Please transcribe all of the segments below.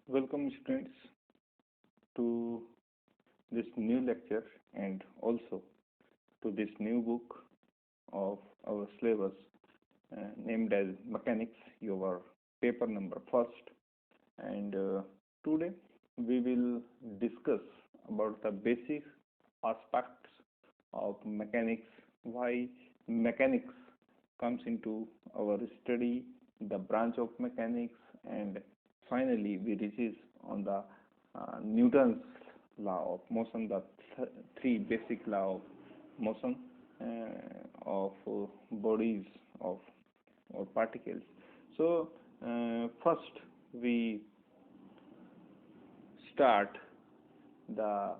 Welcome students to this new lecture and also to this new book of our syllabus named as Mechanics, your paper number first. And today we will discuss about the basic aspects of mechanics, why mechanics comes into our study, the branch of mechanics, and finally we reaches on the Newton's law of motion, the three basic law of motion of bodies of or particles. So first we start the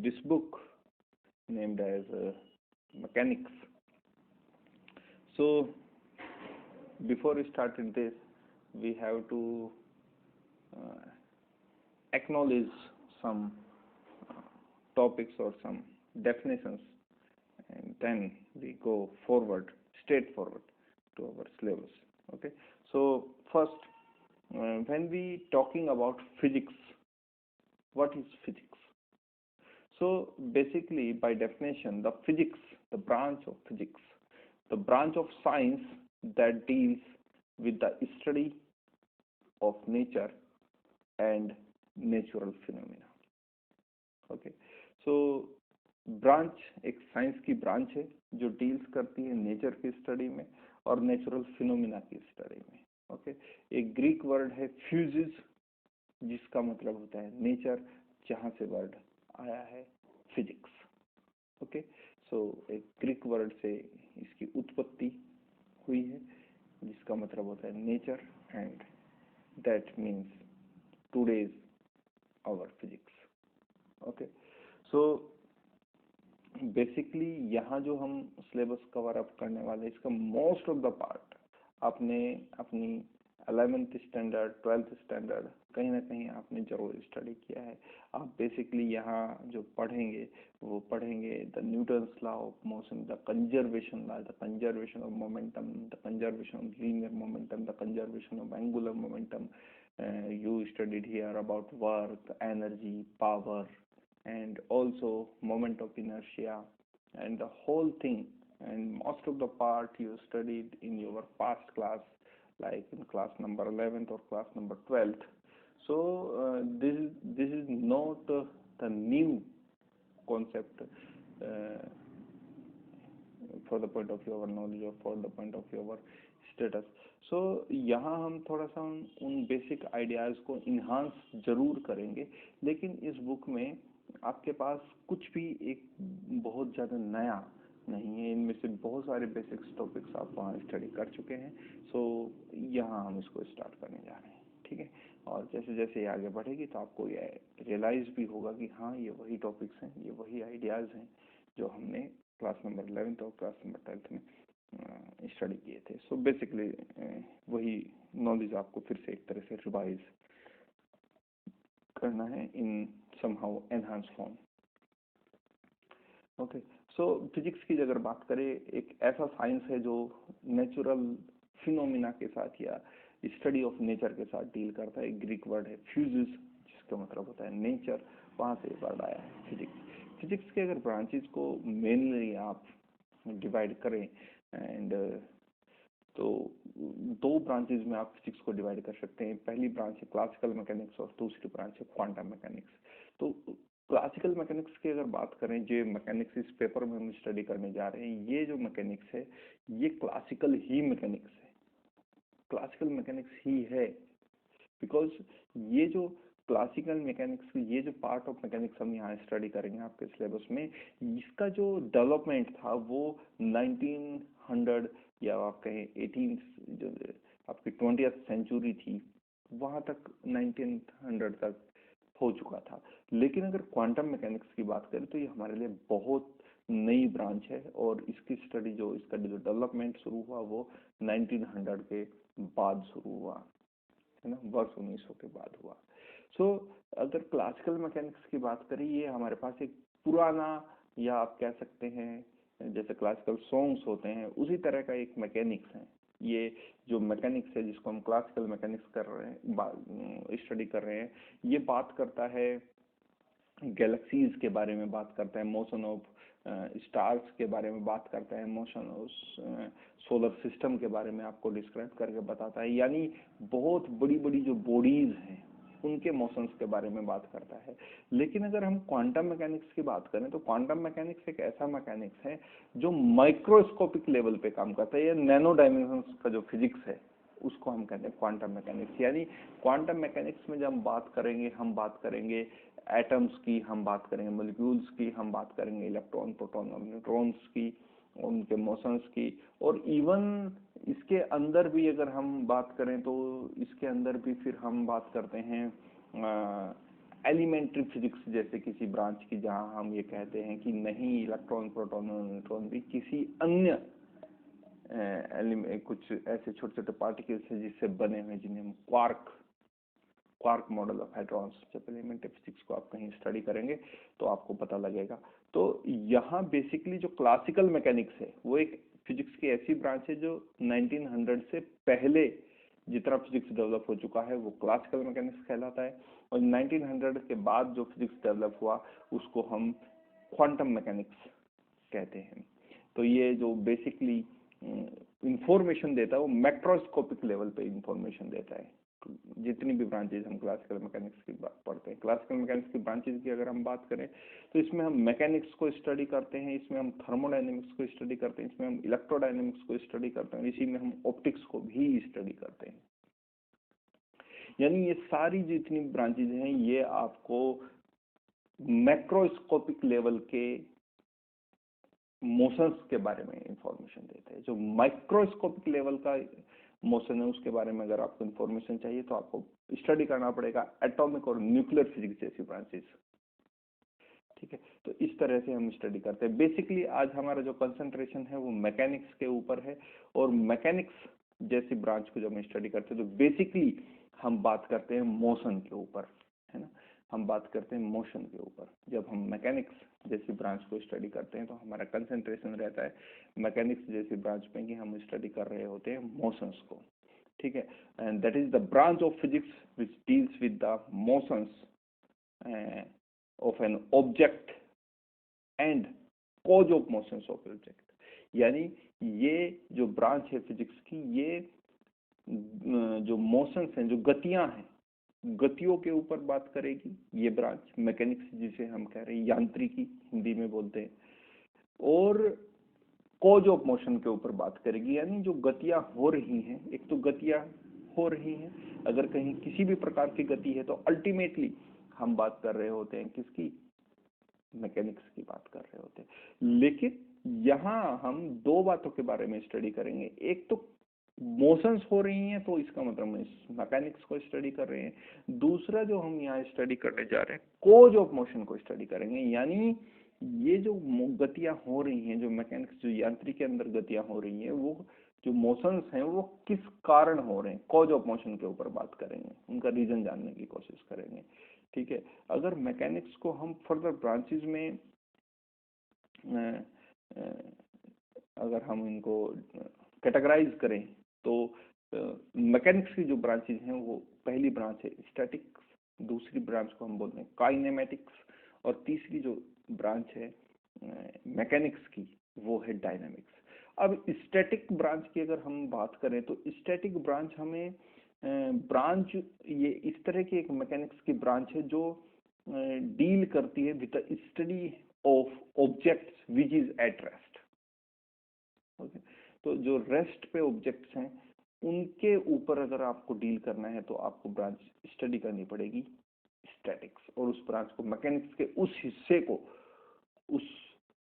this book named as mechanics. So before we started this, we have to acknowledge some topics or some definitions, and then we go forward, straight forward to our syllabus. Okay, so first, when we talking about physics, what is physics? So basically, by definition, the physics, the branch of physics, the branch of science that deals with the study of nature and natural phenomena. Okay, so branch एक science की branch है जो deals करती है nature की study में और natural phenomena की स्टडी में. ओके, एक ग्रीक वर्ड है फ्यूजिस, जिसका मतलब होता है नेचर, जहां से वर्ड आया है फिजिक्स. ओके, सो एक ग्रीक वर्ड से इसकी उत्पत्ति हुई है जिसका मतलब होता है nature, and that means today's our physics. Okay, so basically यहाँ जो हम सिलेबस कवर अप करने वाले हैं, इसका मोस्ट ऑफ द पार्ट आपने अपनी 11th स्टैंडर्ड 12th स्टैंडर्ड कहीं ना कहीं आपने जरूर स्टडी किया है. आप बेसिकली यहाँ जो पढ़ेंगे वो पढ़ेंगे the Newton's law of motion, the conservation law, the conservation of momentum, the conservation of linear momentum, the conservation of angular momentum. You studied here about work, energy, power, and also moment of inertia and the whole thing, and most of the part you studied in your past class, like in class number 11th or class number 12th. So this is not the new concept for the point of your knowledge or for the point of your status. So यहाँ हम थोड़ा सा उन basic ideas को enhance जरूर करेंगे, लेकिन इस बुक में आपके पास कुछ भी एक बहुत ज़्यादा नया नहीं है. इनमें से बहुत सारे बेसिक्स टॉपिक्स आप वहाँ स्टडी कर चुके हैं. सो यहाँ हम इसको स्टार्ट करने जा रहे हैं, ठीक है. और जैसे जैसे ये आगे बढ़ेगी तो आपको ये रियलाइज भी होगा कि हाँ, ये वही टॉपिक्स हैं, ये वही आइडियाज़ हैं जो हमने क्लास नंबर 11th और क्लास नंबर 12th में स्टडी किए थे. सो बेसिकली वही नॉलेज आपको फिर से एक तरह से रिवाइज करना है in somehow enhance form. Okay, so physics की अगर बात करें, एक ऐसा साइंस है जो नेचुरल फिनोमिना के साथ या स्टडी ऑफ नेचर के साथ डील करता है. ग्रीक वर्ड है फ्यूजिस, जिसका मतलब होता है नेचर, वहाँ से वर्ड आया है फिजिक्स. फिजिक्स के अगर ब्रांचेस को मेनली आप डिवाइड करें एंड तो दो ब्रांचेज में आप फिजिक्स को डिवाइड कर सकते हैं. पहली ब्रांच है क्लासिकल मैकेनिक्स और दूसरी ब्रांच है क्वांटम मैकेनिक्स. तो क्लासिकल मैकेनिक्स की अगर बात करें, जो मैकेनिक्स इस पेपर में हम स्टडी करने जा रहे हैं, ये जो मैकेनिक्स है ये क्लासिकल ही मैकेनिक्स है, क्लासिकल मैकेनिक्स ही है. बिकॉज ये जो क्लासिकल मैकेनिक्स, ये जो पार्ट ऑफ मैकेनिक्स हम यहाँ स्टडी करेंगे आपके सिलेबस में, इसका जो डेवलपमेंट था वो 1900 या आप कहें 18 जो आपकी 20th सेंचुरी थी वहाँ तक 1900 तक हो चुका था. लेकिन अगर क्वांटम मैकेनिक्स की बात करें तो ये हमारे लिए बहुत नई ब्रांच है और इसकी स्टडी जो इसका जो डेवलपमेंट शुरू हुआ वो 1900 के बाद शुरू हुआ है ना, वर्ष 1900 के बाद हुआ. सो अगर क्लासिकल मैकेनिक्स की बात करें, ये हमारे पास एक पुराना, या आप कह सकते हैं जैसे क्लासिकल सॉन्ग्स होते हैं उसी तरह का एक मैकेनिक्स है. ये जो मैकेनिक्स है जिसको हम क्लासिकल मैकेनिक्स कर रहे हैं, स्टडी कर रहे हैं, ये बात करता है गैलेक्सीज के बारे में, बात करता है मोशन ऑफ स्टार्स के बारे में, बात करता है मोशन ऑफ सोलर सिस्टम के बारे में, आपको डिस्क्राइब करके बताता है। यानी बहुत बड़ी बड़ी जो बॉडीज हैं उनके मोशंस के बारे में बात करता है। लेकिन अगर हम क्वांटम मैकेनिक्स की बात करें तो क्वांटम मैकेनिक्स एक ऐसा मैकेनिक्स है जो माइक्रोस्कोपिक लेवल पे काम करता है, या नैनो डायमेंशंस का जो फिजिक्स है उसको हम कहते हैं क्वांटम मैकेनिक्स। यानी क्वांटम मैकेनिक्स में जब हम बात करेंगे एटम्स की, हम बात करेंगे मॉलिक्यूल्स की, हम बात करेंगे इलेक्ट्रॉन, प्रोटॉन और न्यूट्रॉन्स की, उनके मोशंस की, और इवन इसके अंदर भी अगर हम बात करें तो इसके अंदर भी फिर हम बात करते हैं एलिमेंट्री फिजिक्स जैसे किसी ब्रांच की, जहां हम ये कहते हैं कि नहीं, इलेक्ट्रॉन, प्रोटॉन और न्यूट्रॉन भी किसी अन्य कुछ ऐसे छोटे छोटे पार्टिकल्स हैं जिससे बने हुए, जिन्हें हम क्वार्क मॉडल ऑफ हाइड्रॉन्स। जब एलिमेंट्री फिजिक्स को आप कहीं स्टडी करेंगे तो आपको पता लगेगा। तो यहाँ बेसिकली जो क्लासिकल मैकेनिक्स है वो एक फिजिक्स की ऐसी ब्रांच है जो 1900 से पहले जितना फिजिक्स डेवलप हो चुका है वो क्लासिकल मैकेनिक्स कहलाता है, और 1900 के बाद जो फिजिक्स डेवलप हुआ उसको हम क्वांटम मैकेनिक्स कहते हैं। तो ये जो बेसिकली इंफॉर्मेशन देता है वो मैक्रोस्कोपिक लेवल पे इंफॉर्मेशन देता है। जितनी भी ब्रांचेज हम क्लासिकल मैकेनिक्स की बात पढ़ते हैं, क्लासिकल मैकेनिक्स की ब्रांचेज की अगर हम बात करें तो इसमें हम मैकेनिक्स को स्टडी करते हैं, इसमें हम थर्मोडायनेमिक्स को स्टडी करते हैं, इसमें हम इलेक्ट्रोडायनेमिक्स को स्टडी करते हैं, इसी में हम ऑप्टिक्स को भी स्टडी करते हैं। यानी ये सारी जितनी ब्रांचेज हैं ये आपको मैक्रोस्कोपिक लेवल के मोशंस के बारे में इंफॉर्मेशन देते हैं। जो माइक्रोस्कोपिक लेवल का मोशन है उसके बारे में अगर आपको इंफॉर्मेशन चाहिए तो आपको स्टडी करना पड़ेगा एटॉमिक और न्यूक्लियर फिजिक्स जैसी ब्रांचेस। ठीक है, तो इस तरह से हम स्टडी करते हैं। बेसिकली आज हमारा जो कंसंट्रेशन है वो मैकेनिक्स के ऊपर है, और मैकेनिक्स जैसी ब्रांच को जब हम स्टडी करते हैं तो बेसिकली हम बात करते हैं मोशन के ऊपर, है ना, हम बात करते हैं मोशन के ऊपर। जब हम मैकेनिक्स जैसी ब्रांच को स्टडी करते हैं तो हमारा कंसंट्रेशन रहता है मैकेनिक्स जैसी ब्रांच में कि हम स्टडी कर रहे होते हैं मोशंस को। ठीक है, and that is the branch of physics which deals with the motions of an object and cause of motions of object. यानी ये जो ब्रांच है फिजिक्स की, ये जो मोशंस हैं, जो गतियां हैं, गतियों के ऊपर बात करेगी ये ब्रांच मैकेनिक्स, जिसे हम कह रहे हैं यांत्रिकी हिंदी में बोलते हैं, और कॉज ऑफ मोशन के ऊपर बात करेगी। यानी जो गतियां हो रही हैं, एक तो गतियां हो रही हैं, अगर कहीं किसी भी प्रकार की गति है तो अल्टीमेटली हम बात कर रहे होते हैं किसकी, मैकेनिक्स की बात कर रहे होते हैं। लेकिन यहाँ हम दो बातों के बारे में स्टडी करेंगे, एक तो मोशंस हो रही हैं तो इसका मतलब हम मैकेनिक्स को स्टडी कर रहे हैं, दूसरा जो हम यहाँ स्टडी करने जा रहे हैं कोज ऑफ मोशन को स्टडी करेंगे। यानी ये जो गतियां हो रही हैं, जो मैकेनिक्स, जो यांत्रिक के अंदर गतियां हो रही हैं, वो जो मोशंस हैं वो किस कारण हो रहे हैं, कॉज ऑफ मोशन के ऊपर बात करेंगे, उनका रीजन जानने की कोशिश करेंगे। ठीक है, अगर मैकेनिक्स को हम फर्दर ब्रांचेज में अगर हम इनको कैटेगराइज करें तो मैकेनिक्स की जो ब्रांचेज हैं वो पहली ब्रांच है स्टैटिक्स, दूसरी ब्रांच को हम बोलते हैं काइनेमेटिक्स, और तीसरी जो ब्रांच है मैकेनिक्स की वो है डायनामिक्स। अब स्टैटिक ब्रांच की अगर हम बात करें तो स्टैटिक ब्रांच हमें ब्रांच ये इस तरह की एक मैकेनिक्स की ब्रांच है जो डील करती है with the study of objects which is at rest. Okay, तो जो रेस्ट पे ऑब्जेक्ट्स हैं उनके ऊपर अगर आपको डील करना है तो आपको ब्रांच स्टडी करनी पड़ेगी स्टैटिक्स, और उस ब्रांच को मैकेनिक्स के उस हिस्से को, उस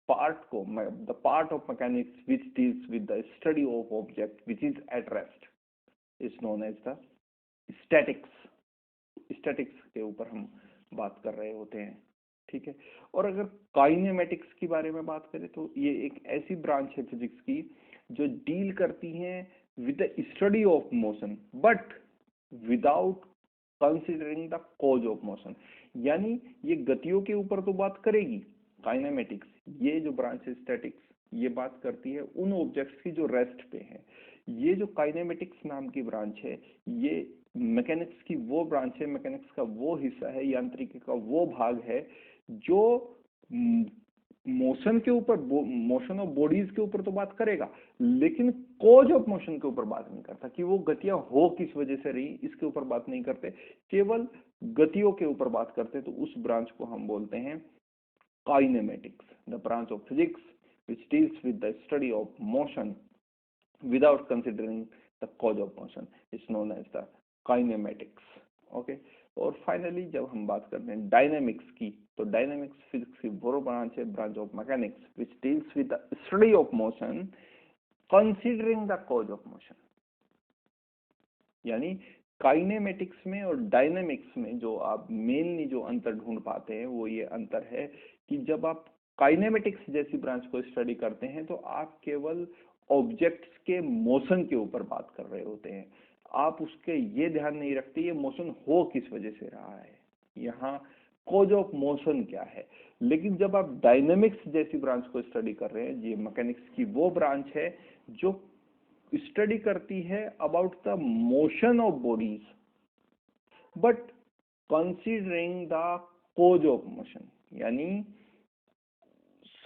पार्ट को, the part of mechanics which deals with the study of object which is at rest is known as the statics. Statics के ऊपर हम बात कर रहे होते हैं। ठीक है, और अगर काइनेमेटिक्स के बारे में बात करें तो ये एक ऐसी ब्रांच है फिजिक्स की जो डील करती हैं with the study of motion but without considering the cause of motion. यानी ये गतियों के ऊपर तो बात करेगी काइनेमेटिक्स, ये जो ब्रांच है स्टैटिक्स ये बात करती है उन ऑब्जेक्ट्स की जो रेस्ट पे है। ये जो काइनेमेटिक्स नाम की ब्रांच है, ये मैकेनिक्स की वो ब्रांच है, मैकेनिक्स का वो हिस्सा है, यांत्रिकी का वो भाग है जो मोशन के ऊपर, मोशन ऑफ बॉडीज के ऊपर तो बात करेगा, लेकिन कॉज ऑफ मोशन के ऊपर बात नहीं करता कि वो गतियां हो किस वजह से रही, इसके ऊपर बात नहीं करते, केवल गतियों के ऊपर बात करते। तो उस ब्रांच को हम बोलते हैं kinematics, the branch of physics which deals with the study of motion without considering the cause of motion is known as the kinematics. Okay, और फाइनली जब हम बात करते हैं डायनेमिक्स की, तो डायनेमिक्स फिजिक्स की वो ब्रांच है, branch of mechanics which deals with the study of motion considering the cause of motion। यानी काइनेमेटिक्स में और डायनेमिक्स में जो आप मेनली जो अंतर ढूंढ पाते हैं वो ये अंतर है कि जब आप काइनेमेटिक्स जैसी ब्रांच को स्टडी करते हैं तो आप केवल ऑब्जेक्ट्स के मोशन के ऊपर बात कर रहे होते हैं, आप उसके ये ध्यान नहीं रखते ये मोशन हो किस वजह से रहा है, यहाँ कॉज ऑफ मोशन क्या है। लेकिन जब आप डायनेमिक्स जैसी ब्रांच को स्टडी कर रहे हैं, ये मैकेनिक्स की वो ब्रांच है जो स्टडी करती है about the motion of bodies but considering the cause of motion, यानी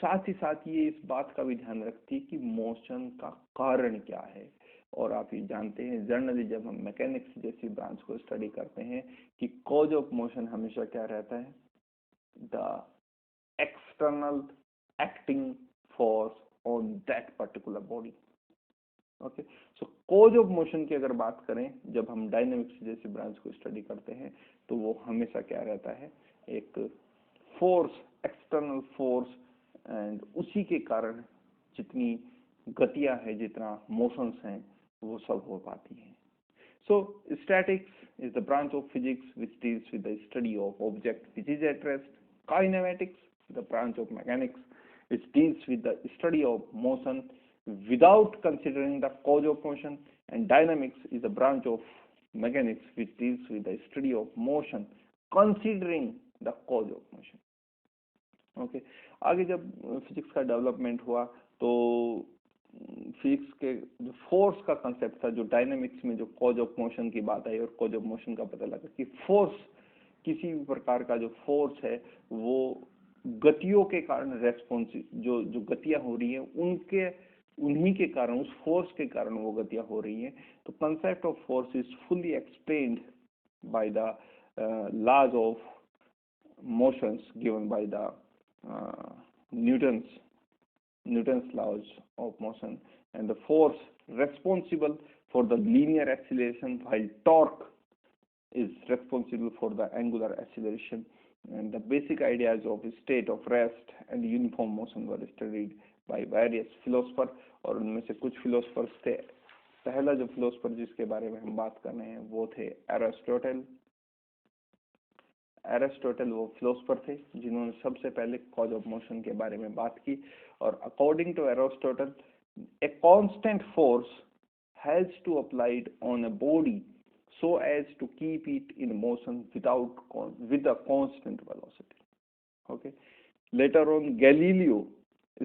साथ ही साथ ये इस बात का भी ध्यान रखती है कि मोशन का कारण क्या है। और आप ये जानते हैं जनरली जब हम मैकेनिक्स जैसी ब्रांच को स्टडी करते हैं कि कॉज ऑफ मोशन हमेशा क्या रहता है, the external acting force on that particular body. Okay, show cause of motion की अगर बात करें जब हम डायनेमिक्स जैसी ब्रांच को स्टडी करते हैं तो वो हमेशा क्या रहता है, एक फोर्स, एक्सटर्नल फोर्स, एंड उसी के कारण जितनी गतियां हैं, जितना मोशंस हैं, वो सब हो पाती हैं। So statics is the branch of physics which deals with the study of object which is at rest. Kinematics the branch of mechanics which deals with the study of motion without considering the cause of motion, and dynamics is a branch of mechanics which deals with the study of motion considering the cause of motion। Okay, आगे जब physics का development हुआ तो physics के जो force का concept था, जो डायनेमिक्स में जो कॉज ऑफ मोशन की बात आई और कॉज ऑफ मोशन का पता लगा कि फोर्स, किसी भी प्रकार का जो फोर्स है वो गतियों के कारण रेस्पॉन्सिव, जो गतियां हो रही हैं उनके, उन्हीं के कारण, उस फोर्स के कारण वो गतियां हो रही हैं। तो concept of force is fully explained by the laws of motions given by the Newton's laws of motion, and the force responsible for the linear acceleration while torque is responsible for the angular acceleration, and the basic ideas of state of rest and uniform motion were studied by various philosophers। और उनमें से कुछ philosophers थे, पहला जो philosopher जिसके बारे में हम बात कर रहे हैं वो थे एरिस्टोटल। एरिस्टोटल वो फिलोसफर थे जिन्होंने सबसे पहले कॉज ऑफ मोशन के बारे में बात की। और according to Aristotle, a constant force has to applied on a body so as to keep it in motion with a constant velocity। Okay, later on Galileo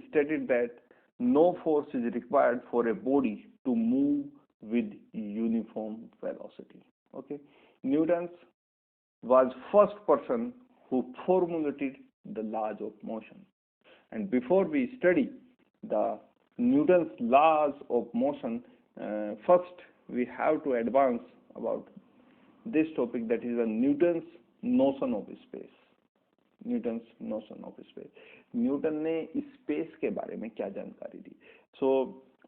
stated that no force is required for a body to move with uniform velocity। Okay, Newton was first person who formulated the laws of motion, and before we study the Newton's laws of motion, first we have to advance about this topic, that is Newton's notion of space। Newton's notion of space, Newton ने space के बारे में क्या जानकारी दी। So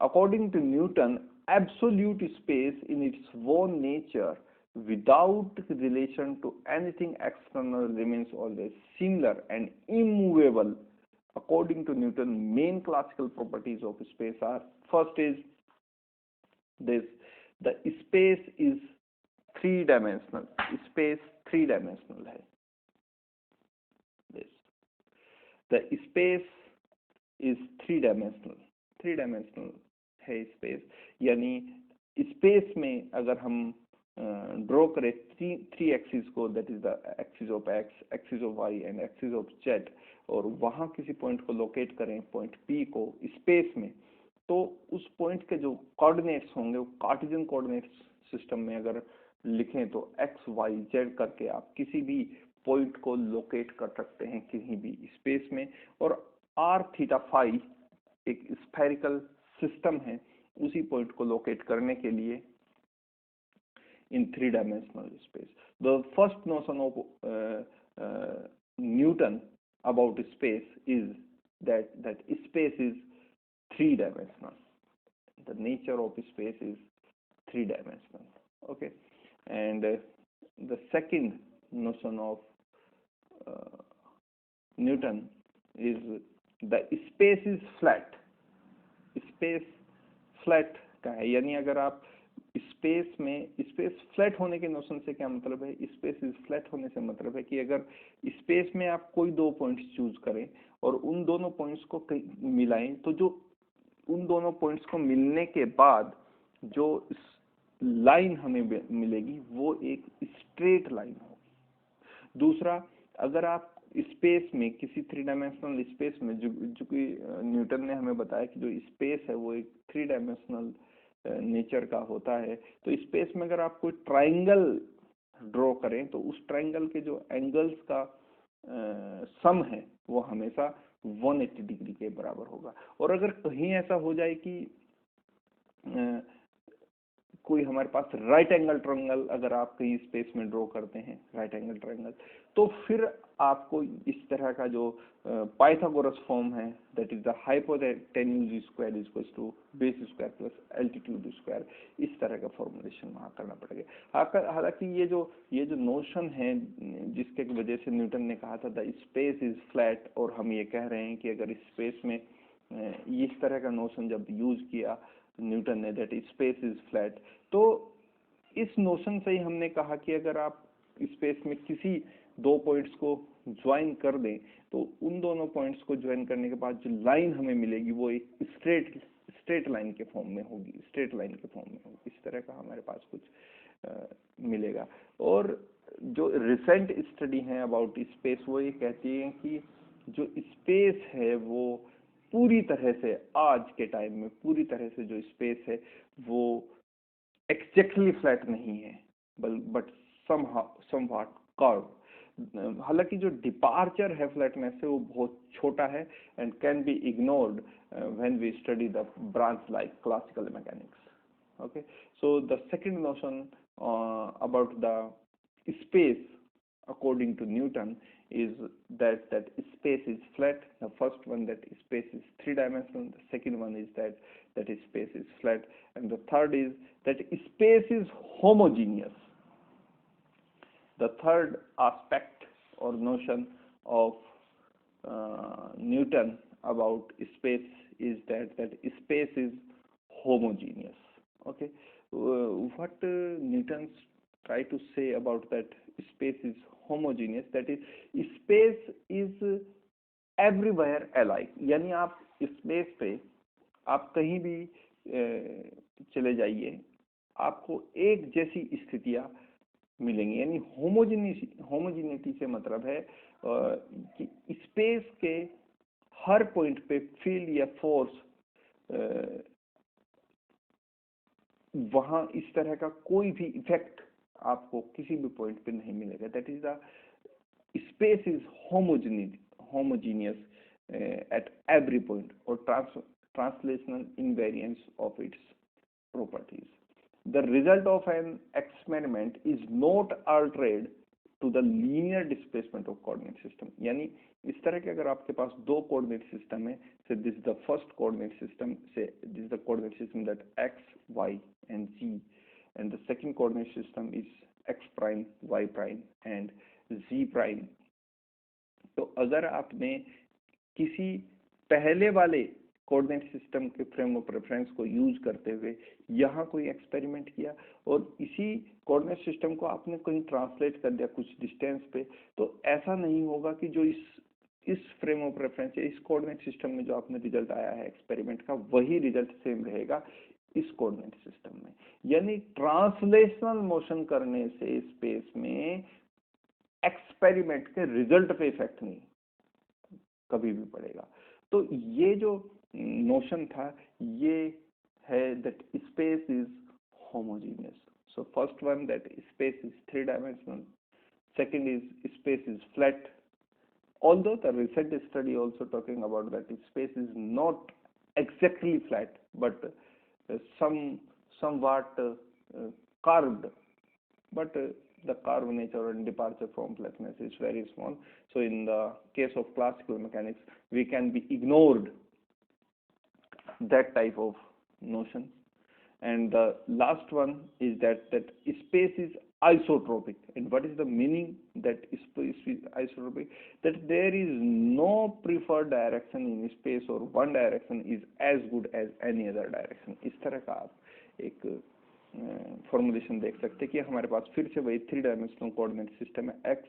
according to Newton, absolute space in its own nature without relation to anything external remains always similar and immovable। According to Newton, main classical properties of space are, first is this, the space is three dimensional, space three dimensional है। this, the space is three dimensional है space, यानी space में अगर हम draw करें three axis को, that is the axis of X, axis of Y and axis of Z, और वहां किसी पॉइंट को लोकेट करें, पॉइंट पी को स्पेस में, तो उस पॉइंट के जो कोऑर्डिनेट्स होंगे वो कार्टेशियन कोऑर्डिनेट्स सिस्टम में अगर लिखें तो एक्स वाई जेड करके आप किसी भी पॉइंट को लोकेट कर सकते हैं किसी भी स्पेस में। और आर थीटा फाई एक स्फेरिकल सिस्टम है, उसी पॉइंट को लोकेट करने के लिए in three-dimensional space. The first notion of Newton about space is that space is three-dimensional. The nature of space is three-dimensional. Okay, and the second notion of Newton is the space is flat. Space flat का है, यानी अगर आप space में, space flat होने के notion से क्या मतलब है, स्पेस इज फ्लैट होने से मतलब है कि अगर स्पेस में आप कोई दो पॉइंट्स चूज करें और उन दोनों पॉइंट्स को मिलाएं तो जो उन दोनों पॉइंट्स को मिलने के बाद जो लाइन हमें मिलेगी वो एक स्ट्रेट लाइन होगी। दूसरा, अगर आप स्पेस में किसी थ्री डायमेंशनल स्पेस में, जो कि न्यूटन ने हमें बताया कि जो स्पेस है वो एक थ्री डायमेंशनल नेचर का होता है, तो स्पेस में अगर आप कोई ट्राइंगल ड्रॉ करें तो उस ट्राइंगल के जो एंगल्स का सम है वो हमेशा 180 डिग्री के बराबर होगा। और अगर कहीं ऐसा हो जाए कि कोई हमारे पास राइट एंगल ट्रायंगल अगर आप कहीं स्पेस में ड्रॉ करते हैं, राइट एंगल ट्रायंगल, तो फिर आपको इस तरह का जो पाइथागोरस फॉर्म है, that is the hypotenuse square is equals to base square plus altitude square, इस तरह का फॉर्मुलेशन वहां करना पड़ेगा। हालांकि ये जो नोशन है जिसके वजह से न्यूटन ने कहा था द स्पेस इज फ्लैट, और हम ये कह रहे हैं कि अगर स्पेस में इस तरह का नोशन जब यूज किया न्यूटन ने, दैट स्पेस इज फ्लैट, तो इस नोशन से ही हमने कहा कि अगर आप स्पेस में किसी दो पॉइंट्स को ज्वाइन कर दें तो उन दोनों पॉइंट्स को ज्वाइन करने के बाद जो लाइन हमें मिलेगी वो एक स्ट्रेट लाइन के फॉर्म में होगी, स्ट्रेट लाइन के फॉर्म में होगी। इस तरह का हमारे पास कुछ मिलेगा। और जो रिसेंट स्टडी है अबाउट स्पेस वो ये कहती है कि जो स्पेस है वो पूरी तरह से आज के टाइम में पूरी तरह से जो स्पेस है वो एक्जैक्टली फ्लैट नहीं है, बट समव्हाट कर्व। हालांकि जो डिपार्चर है फ्लैटनेस से वो बहुत छोटा है and can be ignored when we study the branch like classical mechanics. Okay, so the second notion about the space according to Newton is that space is flat. The first one, that space is three-dimensional. The second one is that space is flat, and the third is that space is homogeneous. The third aspect or notion of Newton about space is that space is homogeneous. Okay, what Newton try to say about that space is homogeneous, that is space is everywhere alike, यानी आप space पे आप कहीं भी चले जाइए आपको एक जैसी स्थितियां मिलेंगी। यानी होमोजेनिटी से मतलब है कि स्पेस के हर पॉइंट पे फील्ड या फोर्स वहां इस तरह का कोई भी इफेक्ट आपको किसी भी पॉइंट पे नहीं मिलेगा। That is the space is homogeneous at every point, और translational invariance of its properties. The result of an experiment is not altered to the linear displacement of coordinate system. यानी इस तरह के अगर आपके पास दो कोऑर्डिनेट सिस्टम है, say this is the first coordinate system, say this is the coordinate system that X Y and Z, and the second coordinate system is x prime, y prime and z prime। तो अगर आपने किसी पहले वाले coordinate system के frame of reference को use करते हुए यहाँ कोई एक्सपेरिमेंट किया और इसी कोऑर्डिनेट सिस्टम को आपने कहीं ट्रांसलेट कर दिया कुछ डिस्टेंस पे, तो ऐसा नहीं होगा कि जो इस फ्रेम ऑफ रेफरेंस या इस कोऑर्डिनेट सिस्टम में जो आपने रिजल्ट आया है एक्सपेरिमेंट का वही रिजल्ट सेम रहेगा इस कोऑर्डिनेट सिस्टम में। यानी ट्रांसलेशनल मोशन करने से स्पेस में एक्सपेरिमेंट के रिजल्ट पे इफेक्ट नहीं कभी भी पड़ेगा। तो ये जो नोशन था ये है that space is homogeneous. So first one, that space is three dimensional. Second is space is flat. Although the recent study also talking about that space is not exactly flat, but somewhat curved, but the curve nature and departure from flatness is very small. So in the case of classical mechanics, we can be ignored that type of notion. And the last one is that space is isotropic. And what is the meaning that space is isotropic? That there is no preferred direction in space, or one direction is as good as any other direction. इस तरह का आप एक formulation देख सकते हैं कि हमारे पास फिर से वही थ्री डायमेंशनल कोऑर्डिनेट सिस्टम है, एक्स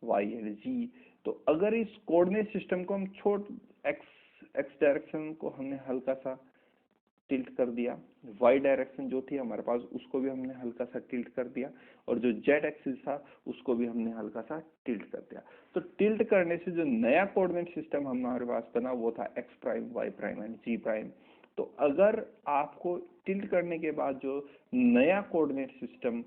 वाई एंड जी। तो अगर इस कोऑर्डिनेट सिस्टम को हम एक्स डायरेक्शन को हमने हल्का सा टिल्ट कर दिया, वाई डायरेक्शन जो थी हमारे पास उसको भी हमने हल्का सा टिल्ट कर दिया, और जो जेड एक्सिस था उसको भी हमने हल्का सा टिल्ट कर दिया। तो टिल्ट करने से जो नया कोऑर्डिनेट सिस्टम हमारे पास बना वो था X prime, Y prime and Z prime. तो अगर आपको टिल्ट करने के बाद जो नया कोऑर्डिनेट सिस्टम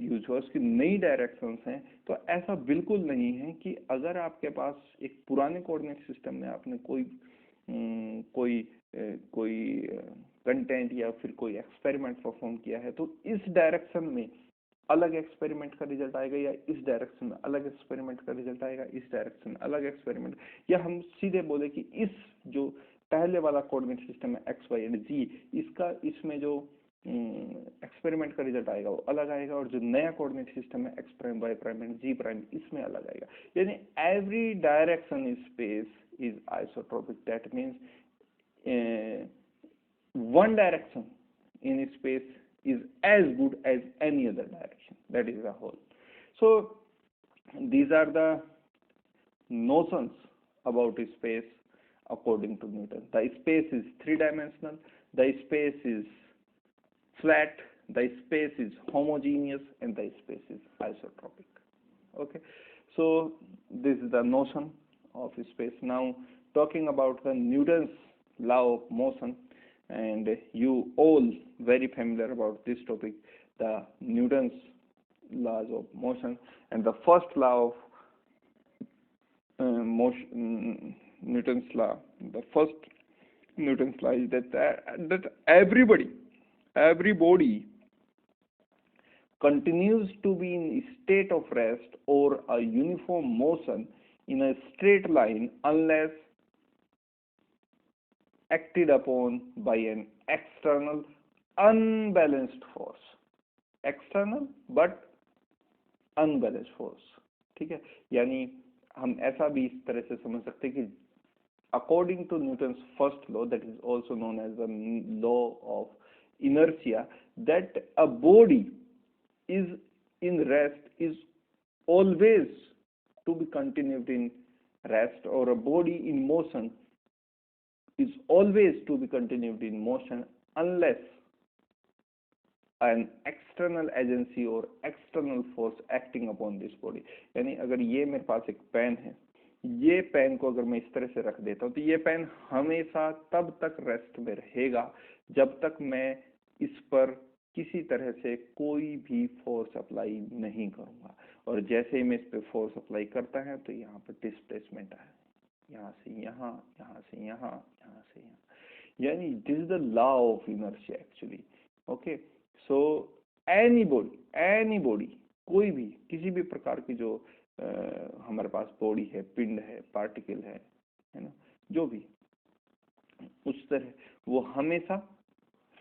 यूज हुआ उसकी नई डायरेक्शंस हैं, तो ऐसा बिल्कुल नहीं है कि अगर आपके पास एक पुराने कोऑर्डिनेट सिस्टम में आपने कोई कंटेंट या फिर कोई एक्सपेरिमेंट परफॉर्म किया है तो इस डायरेक्शन में अलग एक्सपेरिमेंट का रिजल्ट आएगा, या इस डायरेक्शन में अलग एक्सपेरिमेंट का रिजल्ट आएगा, इस डायरेक्शन में अलग एक्सपेरिमेंट, या हम सीधे बोले कि इस जो पहले वाला कोऑर्डिनेट सिस्टम है एक्स वाई एंड जी, इसमें जो एक्सपेरिमेंट का रिजल्ट आएगा वो अलग आएगा, और जो नया कोऑर्डिनेट सिस्टम है X prime, Y prime and Z prime इसमें अलग आएगा। यानी every direction in space is isotropic. That means one direction in space is as good as any other direction. That is the whole. So these are the notions about space according to Newton. The space is three dimensional, the space is flat, the space is homogeneous, and the space is isotropic. Okay, so this is the notion of space. Now talking about the Newton's law of motion, and you all very familiar about this topic, the Newton's laws of motion. And the first law of motion, Newton's law, the first Newton's law is that every body continues to be in a state of rest or a uniform motion in a straight line unless acted upon by an external unbalanced force. External but unbalanced force, ठीक है। यानी हम ऐसा भी इस तरह से समझ सकते हैं कि according to Newton's first law, that is also known as the law of inertia, that a body is in rest is always to be continued in rest, or a body in motion is always to be continued in motion unless an external agency or external force acting upon this body. यानी अगर ये मेरे पास एक pen है, ये pen को अगर मैं इस तरह से रख देता हूँ तो ये पेन हमेशा तब तक रेस्ट में रहेगा जब तक मैं इस पर किसी तरह से कोई भी फोर्स अप्लाई नहीं करूंगा। और जैसे ही मैं इस पे फोर्स अप्लाई करता है तो यहाँ पर डिस्प्लेसमेंट आए, यहाँ से यहाँ, यहाँ से यहाँ, यहाँ से यहाँ। यानी this is the law of inertia actually. Okay, so any body कोई भी किसी भी प्रकार की जो हमारे पास बॉडी है, पिंड है, पार्टिकल है ना, जो भी उस तरह वो हमेशा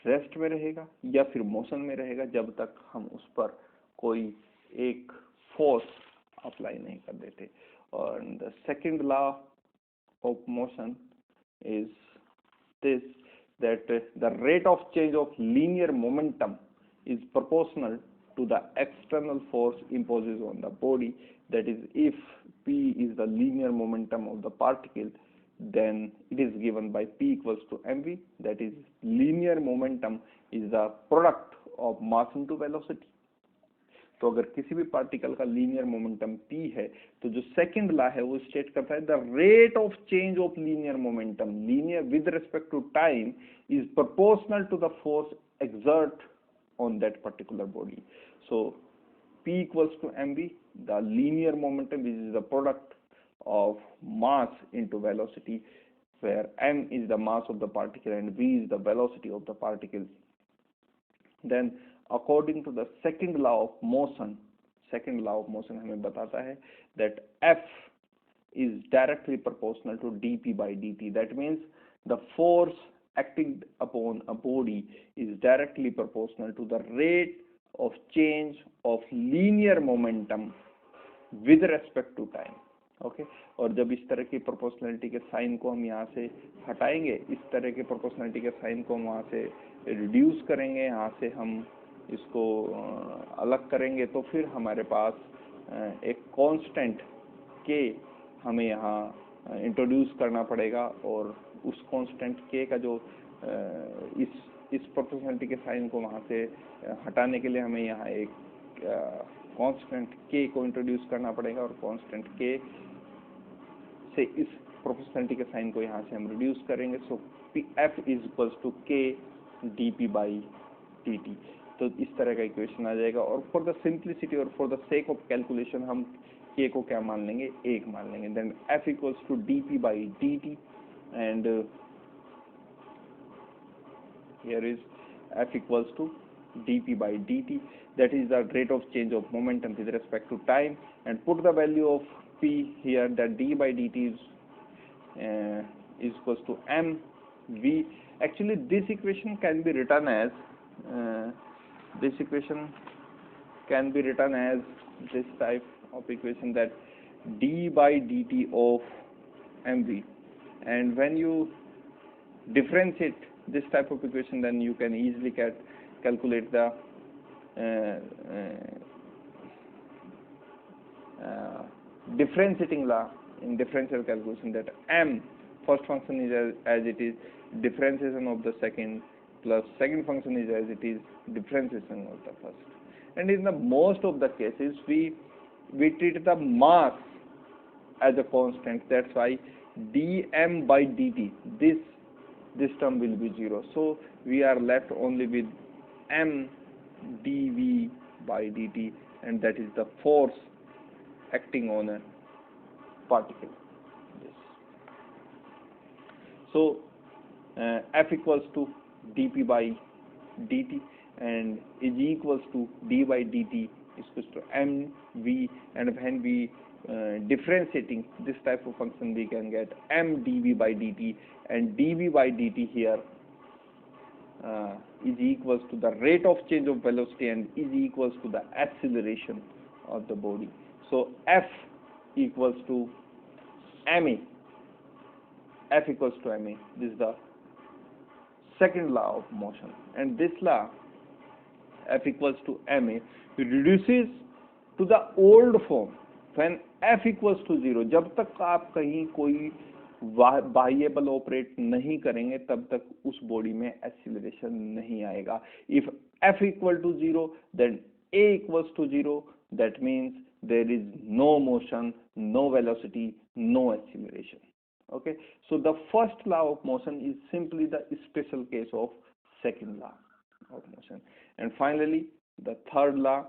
रेस्ट में रहेगा या फिर मोशन में रहेगा जब तक हम उस पर कोई एक फोर्स अप्लाई नहीं कर देते। और the second law of motion is this, that the rate of change of linear momentum is proportional to the external force imposes on the body. That is, if P is the linear momentum of the particle, then it is given by P equals to mv. That is, linear momentum is the product of mass into velocity. तो अगर किसी भी particle का linear momentum p है तो जो second law है वो स्टेट करता है the rate of change of linear momentum linear with respect to time is proportional to the force exert on that particular body. So p equals to mv, the linear momentum, which is the product of mass into velocity, where m is the mass of the particle and v is the velocity of the particle. Then according to the second law of motion हमें बताता है that f is directly proportional to dp by dt. That means the force acting upon a body is directly proportional to the rate of change of linear momentum with respect to time. Okay और जब इस तरह की proportionality के sign को हम यहाँ से हटाएंगे, इस तरह के प्रोपोर्शनलिटी के साइन को हम वहाँ से रिड्यूस करेंगे, यहाँ से हम इसको अलग करेंगे, तो फिर हमारे पास एक कांस्टेंट के हमें यहाँ इंट्रोड्यूस करना पड़ेगा और उस कांस्टेंट के का जो इस प्रोपोर्शनलिटी के साइन को वहाँ से हटाने के लिए हमें यहाँ एक कांस्टेंट के को इंट्रोड्यूस करना पड़ेगा और कांस्टेंट के से इस प्रोपोर्शनलिटी के साइन को यहाँ से हम रिड्यूस करेंगे. So F is equals to K D P by T T. तो इस तरह का इक्वेशन आ जाएगा और फॉर द सिंप्लिसिटी और for the sake of calculation हम के को क्या मान लेंगे, एक मान लेंगे. Then F equals to D P by D T and here is f equals to dp by dt, that is the rate of change of momentum with respect to time, and put the value of p here, that d by dt is equals to mv. Actually this equation can be written as this type of equation, that d by dt of mv, and when you differentiate this type of equation, then you can easily calculate the differentiating law in differential calculation, that m first function is as it is differentiation of the second plus second function is as it is differentiation of the first. And in the most of the cases we treat the mass as a constant, that's why dm by dt, this term will be 0. So we are left only with m dv by dt, and that is the force acting on a particle. Yes. So f equals to dp by dt and is equals to d by dt is equals to mv, and when we differentiating this type of function, we can get m dv by dt, and dv by dt here is equals to the rate of change of velocity and is equals to the acceleration of the body. So f equals to ma. F equals to ma. This is the second law of motion, and this law f equals to ma reduces to the old form when f equals to 0. जब तक आप कहीं कोई बाह्य बल operate नहीं करेंगे तब तक उस बॉडी में एक्सीलरेशन नहीं आएगा. If f equal to 0 then a equals to 0, that means there is no motion, no velocity, no acceleration. Okay, so the first law of motion is simply the special case of second law of motion. And finally the third law,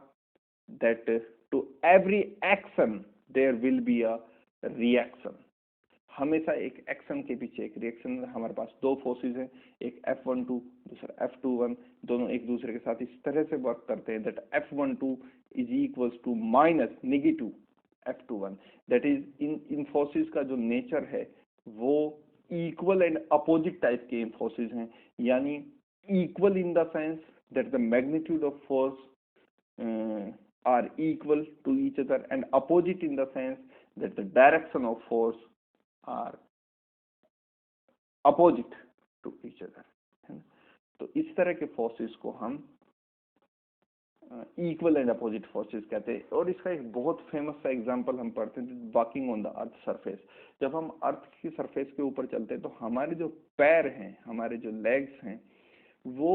that to every action there will be a reaction. हमेशा एक action के पीछे एक reaction. हमारे पास दो forces हैं, एक F12 दूसरा F21, दोनों एक दूसरे के साथ इस तरह से वर्क करते हैं, that F12 is equals to minus negative F21. That is इन फोर्सेस का जो नेचर है वो इक्वल एंड अपोजिट टाइप के फोर्सेस हैं, यानी equal in the sense that the magnitude of force are equal to each other, and opposite in the sense that the direction of force are opposite to each other. तो इस तरह के forces को हम equal and opposite forces कहते हैं. और इसका एक बहुत फेमस सा एग्जांपल हम पढ़ते हैं, walking on the earth surface. जब हम अर्थ की सरफेस के ऊपर चलते हैं तो हमारे जो पैर हैं, हमारे जो लेग्स हैं, वो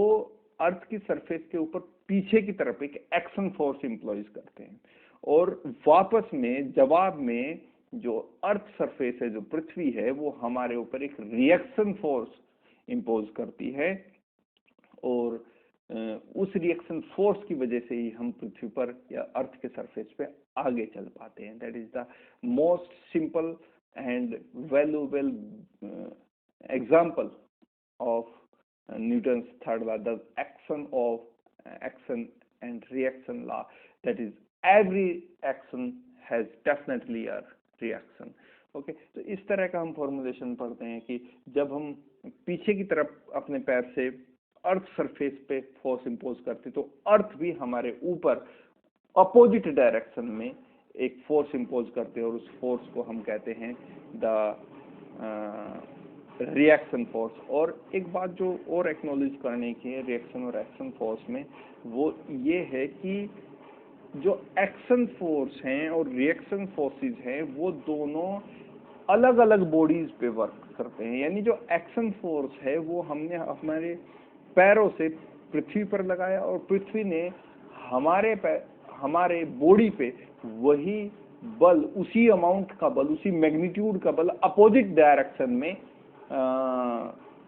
अर्थ की सरफेस के ऊपर पीछे की तरफ एक एक्शन फोर्स इम्प्लॉइज करते हैं, और वापस में जवाब में जो अर्थ सरफेस है, जो पृथ्वी है, वो हमारे ऊपर एक रिएक्शन फोर्स इम्पोज करती है, और उस रिएक्शन फोर्स की वजह से ही हम पृथ्वी पर या अर्थ के सरफेस पे आगे चल पाते हैं. That is the most simple and valuable example of Newton's third law, the action and reaction law. That is, every action has definitely a reaction. Okay, तो इस तरह का हम फॉर्मुलेशन पढ़ते हैं कि जब हम पीछे की तरफ अपने पैर से अर्थ सरफेस पे फोर्स इंपोज करते तो अर्थ भी हमारे ऊपर अपोजिट डायरेक्शन में एक फोर्स इंपोज करते हैं, और उस फोर्स को हम कहते हैं द रिएक्शन फोर्स. और एक बात जो और एक्नॉलेज करने की है रिएक्शन और एक्शन फोर्स में, वो ये है कि जो एक्शन फोर्स हैं और रिएक्शन फोर्सेस हैं, वो दोनों अलग अलग बॉडीज पे वर्क करते हैं. यानी जो एक्शन फोर्स है वो हमने हमारे पैरों से पृथ्वी पर लगाया, और पृथ्वी ने हमारे बॉडी पे वही बल, उसी अमाउंट का बल, उसी मैग्नीट्यूड का बल अपोजिट डायरेक्शन में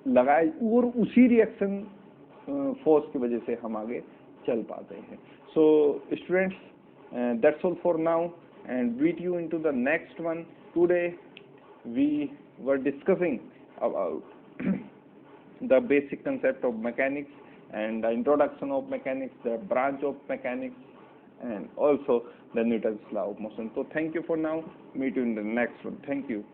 लगाए, और उसी रिएक्शन फोर्स की वजह से हम आगे चल पाते हैं. So students, that's all for now, and meet you into the next one. Today we were discussing about the basic concept of mechanics and the introduction of mechanics, the branch of mechanics, and also the Newton's law of motion. So thank you for now. Meet you in the next one. Thank you.